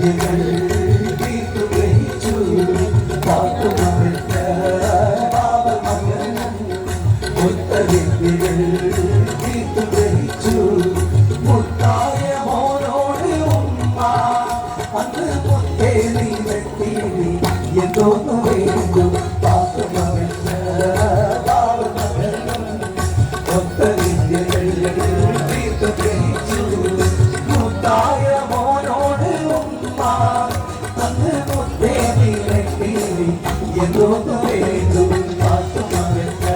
വിദ്യകൾ തീർത്തു ഗ്രഹിച്ചു കാത്തുമറിച്ച പാപമകൻ വിദ്യകൾ തീർത്തു ഗ്രഹിച്ചു മുത്തായ മോനോട് ഉമ്മ അന്ന് മുത്തേ നീ വെട്ടി എന്തോന്നു വേണ്ടു കാത്തുമറിച്ച പാപമകൻ വിദ്യകൾ തീർത്തു ഗ്രഹിച്ചു മുത്തായ മോനോട് ഉമ്മ അന്ന് മുത്തേ നീ വെട്ടി എന്തോന്നു വേണ്ടു കാത്തുമറിച്ച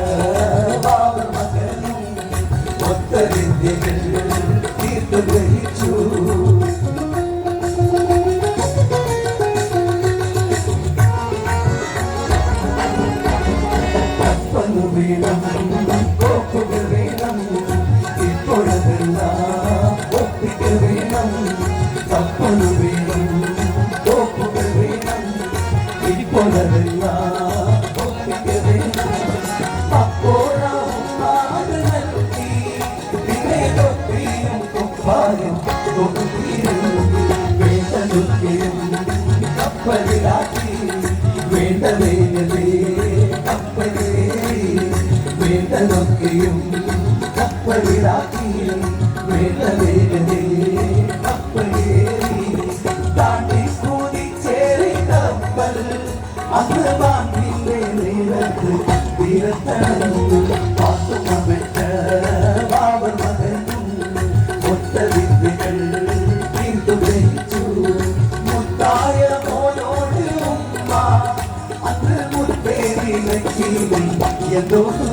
വിദ്യകൾ തീർത്തു ഗ്രഹിച്ചു കപ്പനു വേണം കോപ്പുകൾ വേണം ഇപ്പോഴതെല്ലാം ഒപ്പിക്ക വേണം കപ്പനു വേണം കോപ്പുകൾ വേണം ഇപ്പോഴതെല്ലാം ഒപ്പിക്ക വേണം കപ്പലിലാക്കി വേണ്ട വേലതേ കപ്പലേറി വേണ്ടതൊക്കെയും കപ്പലിലാക്കി വേണ്ട വേലതേ കപ്പലേറി താണ്ടി കൂടിച്ചേറി കപ്പൽ അന്ന് ബാങ്കിന്റെ നേരത്ത് തീരത്തടന്നു പാത്തുമറ്റ ബാബർ മകനും ഒത്ത വിദ്യകൾ തീർത്തു ഗ്രഹിച്ചു മുത്തായ മോനോട് ഉമ്മ അന്ന് മുത്തേറി വെച്ചി എന്തോന്നു